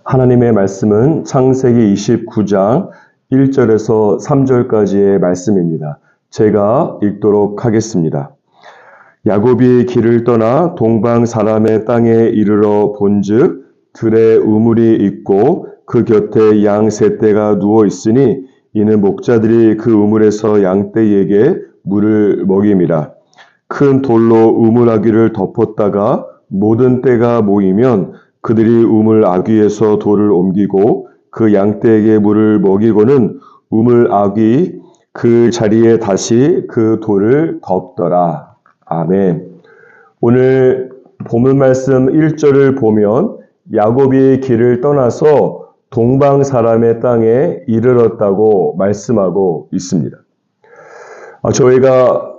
하나님의 말씀은 창세기 29장 1절에서 3절까지의 말씀입니다. 제가 읽도록 하겠습니다. 야곱이 길을 떠나 동방 사람의 땅에 이르러 본즉 들에 우물이 있고 그 곁에 양 세 떼가 누워 있으니 이는 목자들이 그 우물에서 양떼에게 물을 먹임이라. 큰 돌로 우물 아귀를 덮었다가 모든 떼가 모이면 그들이 우물 아귀에서 돌을 옮기고 그 양떼에게 물을 먹이고는 우물 아귀 그 자리에 다시 그 돌을 덮더라. 아멘. 오늘 본문 말씀 1절을 보면 야곱이 길을 떠나서 동방 사람의 땅에 이르렀다고 말씀하고 있습니다. 저희가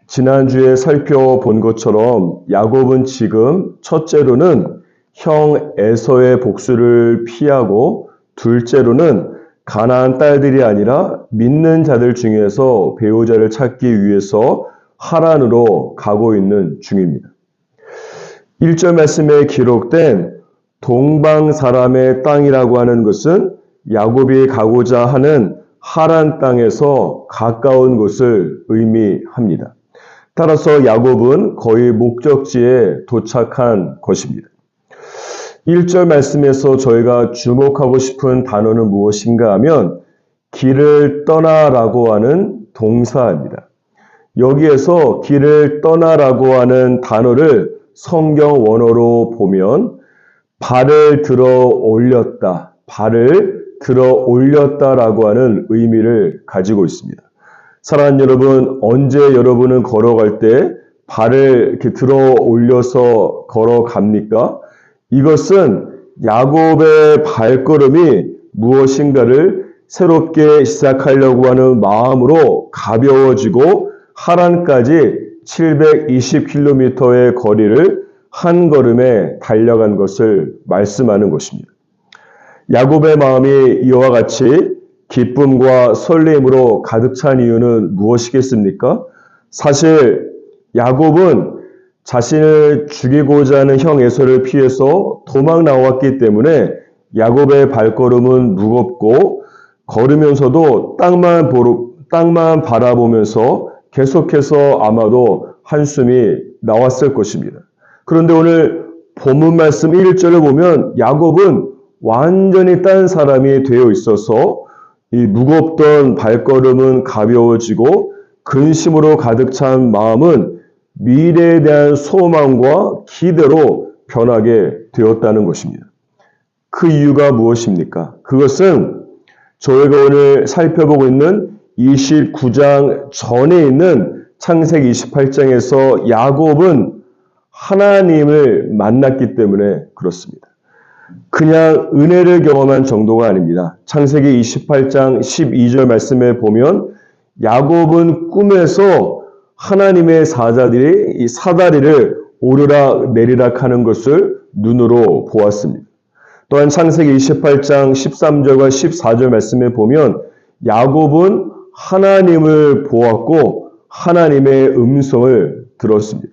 지난주에 살펴본 것처럼 야곱은 지금 첫째로는 형 에서의 복수를 피하고 둘째로는 가나안 딸들이 아니라 믿는 자들 중에서 배우자를 찾기 위해서 하란으로 가고 있는 중입니다. 1절 말씀에 기록된 동방 사람의 땅이라고 하는 것은 야곱이 가고자 하는 하란 땅에서 가까운 곳을 의미합니다. 따라서 야곱은 거의 목적지에 도착한 것입니다. 1절 말씀에서 저희가 주목하고 싶은 단어는 무엇인가 하면 길을 떠나라고 하는 동사입니다. 여기에서 길을 떠나라고 하는 단어를 성경 원어로 보면 발을 들어 올렸다, 발을 들어 올렸다라고 하는 의미를 가지고 있습니다. 사랑하는 여러분, 언제 여러분은 걸어갈 때 발을 이렇게 들어 올려서 걸어갑니까? 이것은 야곱의 발걸음이 무엇인가를 새롭게 시작하려고 하는 마음으로 가벼워지고 하란까지 720km의 거리를 한 걸음에 달려간 것을 말씀하는 것입니다. 야곱의 마음이 이와 같이 기쁨과 설렘으로 가득 찬 이유는 무엇이겠습니까? 사실 야곱은 자신을 죽이고자 하는 형 에서를 피해서 도망 나왔기 때문에 야곱의 발걸음은 무겁고 걸으면서도 땅만 바라보면서 계속해서 아마도 한숨이 나왔을 것입니다. 그런데 오늘 본문 말씀 1절을 보면 야곱은 완전히 딴 사람이 되어 있어서 이 무겁던 발걸음은 가벼워지고 근심으로 가득 찬 마음은 미래에 대한 소망과 기대로 변하게 되었다는 것입니다. 그 이유가 무엇입니까? 그것은 저희가 오늘 살펴보고 있는 29장 전에 있는 창세기 28장에서 야곱은 하나님을 만났기 때문에 그렇습니다. 그냥 은혜를 경험한 정도가 아닙니다. 창세기 28장 12절 말씀에 보면 야곱은 꿈에서 하나님의 사자들이 이 사다리를 오르락 내리락 하는 것을 눈으로 보았습니다. 또한 창세기 28장 13절과 14절 말씀에 보면 야곱은 하나님을 보았고 하나님의 음성을 들었습니다.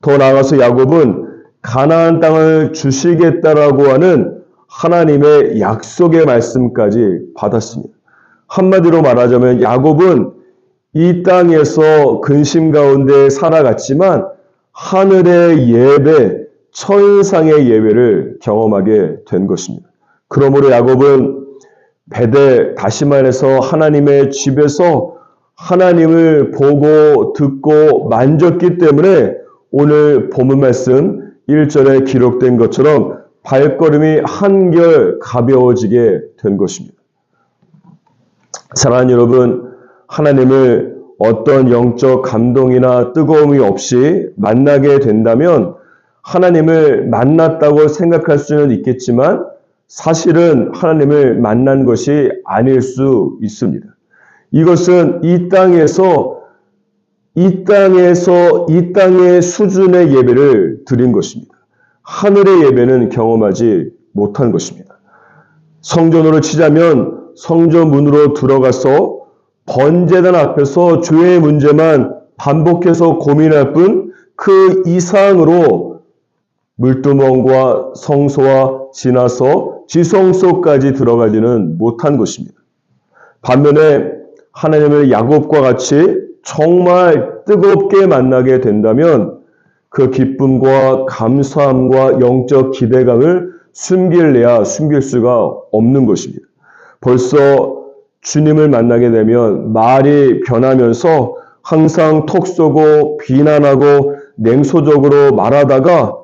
더 나아가서 야곱은 가나안 땅을 주시겠다라고 하는 하나님의 약속의 말씀까지 받았습니다. 한마디로 말하자면 야곱은 이 땅에서 근심 가운데 살아갔지만 하늘의 예배, 천상의 예배를 경험하게 된 것입니다. 그러므로 야곱은 베델, 다시 말해서 하나님의 집에서 하나님을 보고 듣고 만졌기 때문에 오늘 본문 말씀 1절에 기록된 것처럼 발걸음이 한결 가벼워지게 된 것입니다. 사랑하는 여러분, 하나님을 어떤 영적 감동이나 뜨거움이 없이 만나게 된다면 하나님을 만났다고 생각할 수는 있겠지만 사실은 하나님을 만난 것이 아닐 수 있습니다. 이것은 이 땅의 수준의 예배를 드린 것입니다. 하늘의 예배는 경험하지 못한 것입니다. 성전으로 치자면 성전 문으로 들어가서 번제단 앞에서 죄의 문제만 반복해서 고민할 뿐 그 이상으로 물두멍과 성소와 지나서 지성소까지 들어가지는 못한 것입니다. 반면에 하나님을 야곱과 같이 정말 뜨겁게 만나게 된다면 그 기쁨과 감사함과 영적 기대감을 숨길래야 숨길 수가 없는 것입니다. 벌써 주님을 만나게 되면 말이 변하면서 항상 톡 쏘고 비난하고 냉소적으로 말하다가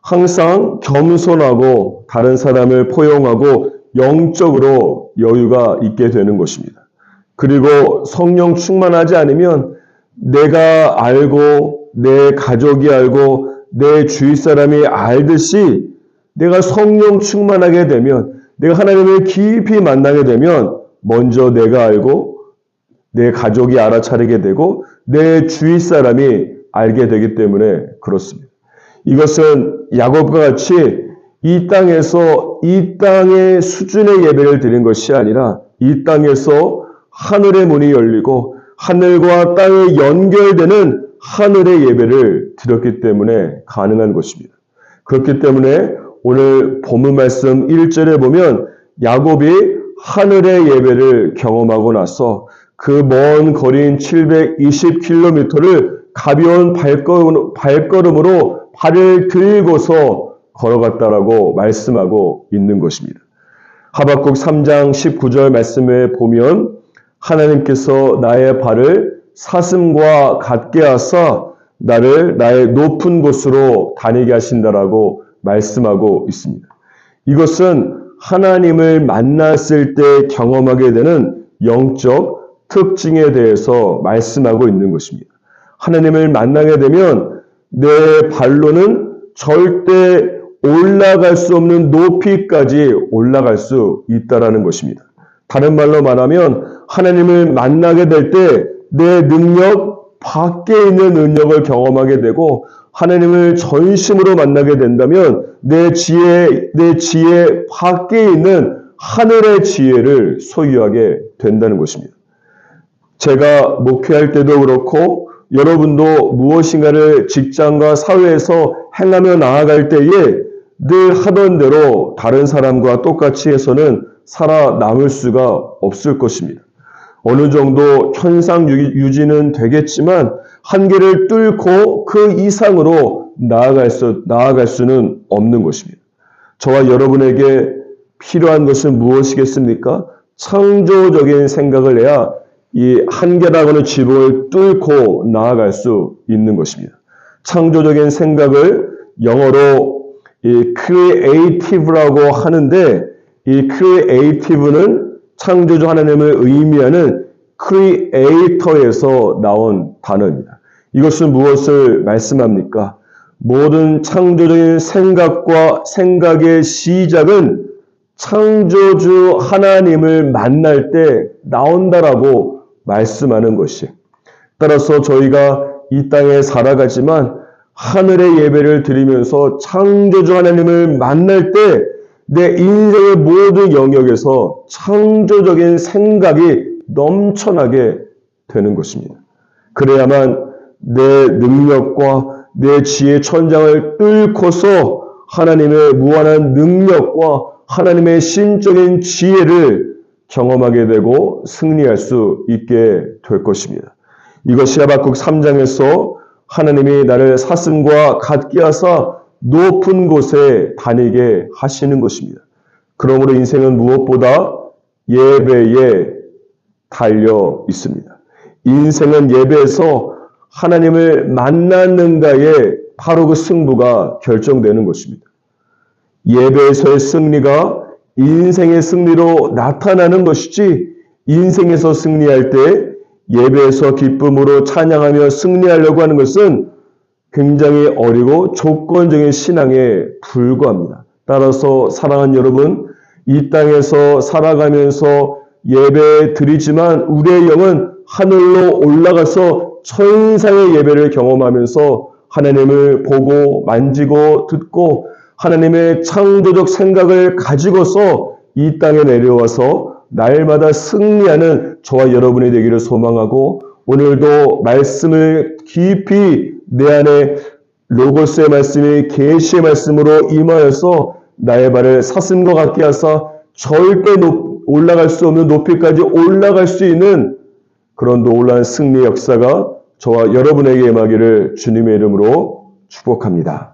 항상 겸손하고 다른 사람을 포용하고 영적으로 여유가 있게 되는 것입니다. 그리고 성령 충만하지 않으면 내가 알고 내 가족이 알고 내 주위 사람이 알듯이 내가 성령 충만하게 되면 내가 하나님을 깊이 만나게 되면 먼저 내가 알고 내 가족이 알아차리게 되고 내 주위 사람이 알게 되기 때문에 그렇습니다. 이것은 야곱과 같이 이 땅에서 이 땅의 수준의 예배를 드린 것이 아니라 이 땅에서 하늘의 문이 열리고 하늘과 땅이 연결되는 하늘의 예배를 드렸기 때문에 가능한 것입니다. 그렇기 때문에 오늘 본문 말씀 1절에 보면 야곱이 하늘의 예배를 경험하고 나서 그 먼 거리인 720km를 가벼운 발걸음으로 발을 들고서 걸어갔다라고 말씀하고 있는 것입니다. 하박국 3장 19절 말씀에 보면 하나님께서 나의 발을 사슴과 같게 하사 나를 나의 높은 곳으로 다니게 하신다라고 말씀하고 있습니다. 이것은 하나님을 만났을 때 경험하게 되는 영적 특징에 대해서 말씀하고 있는 것입니다. 하나님을 만나게 되면 내 발로는 절대 올라갈 수 없는 높이까지 올라갈 수 있다라는 것입니다. 다른 말로 말하면 하나님을 만나게 될 때 내 능력 밖에 있는 능력을 경험하게 되고 하나님을 전심으로 만나게 된다면 내 지혜 밖에 있는 하늘의 지혜를 소유하게 된다는 것입니다. 제가 목회할 때도 그렇고 여러분도 무엇인가를 직장과 사회에서 행하며 나아갈 때에 늘 하던 대로 다른 사람과 똑같이 해서는 살아남을 수가 없을 것입니다. 어느 정도 현상 유지는 되겠지만 한계를 뚫고 그 이상으로 나아갈 수는 없는 것입니다. 저와 여러분에게 필요한 것은 무엇이겠습니까? 창조적인 생각을 해야 이 한계라고 하는 지붕을 뚫고 나아갈 수 있는 것입니다. 창조적인 생각을 영어로 이 creative라고 하는데 이 creative는 창조주 하나님을 의미하는 creator에서 나온 단어입니다. 이것은 무엇을 말씀합니까? 모든 창조적인 생각과 생각의 시작은 창조주 하나님을 만날 때 나온다라고 말씀하는 것이. 따라서 저희가 이 땅에 살아가지만 하늘의 예배를 드리면서 창조주 하나님을 만날 때 내 인생의 모든 영역에서 창조적인 생각이 넘쳐나게 되는 것입니다. 그래야만 내 능력과 내 지혜 천장을 뚫고서 하나님의 무한한 능력과 하나님의 신적인 지혜를 경험하게 되고 승리할 수 있게 될 것입니다. 이것이 하박국 3장에서 하나님이 나를 사슴과 같게 하사 높은 곳에 다니게 하시는 것입니다. 그러므로 인생은 무엇보다 예배에 달려 있습니다. 인생은 예배에서 하나님을 만났는가에 바로 그 승부가 결정되는 것입니다. 예배에서의 승리가 인생의 승리로 나타나는 것이지 인생에서 승리할 때 예배에서 기쁨으로 찬양하며 승리하려고 하는 것은 굉장히 어리고 조건적인 신앙에 불과합니다. 따라서 사랑하는 여러분, 이 땅에서 살아가면서 예배 드리지만 우리의 영은 하늘로 올라가서 천상의 예배를 경험하면서 하나님을 보고 만지고 듣고 하나님의 창조적 생각을 가지고서 이 땅에 내려와서 날마다 승리하는 저와 여러분이 되기를 소망하고 오늘도 말씀을 깊이 내 안에 로고스의 말씀이 계시의 말씀으로 임하여서 나의 발을 사슴과 같게 하사 절대 올라갈 수 없는 높이까지 올라갈 수 있는 그런 놀라운 승리의 역사가 저와 여러분에게 임하기를 주님의 이름으로 축복합니다.